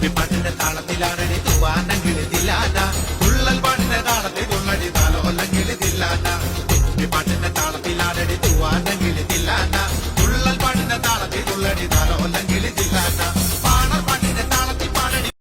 പാട്ടിന്റെ താളത്തിലാണടി തൂവാനെങ്കിൽ തില്ലാന തുള്ളൽ പാട്ടിന്റെ താളത്തിൽ തുള്ളടി താലോല്ലെങ്കിൽ തില്ലാന പാട്ടിന്റെ താളത്തിലാണടി തൂവാനെങ്കിൽ തില്ലാന തുള്ളൽ പാട്ടിന്റെ താളത്തിൽ തുള്ളടി താലോ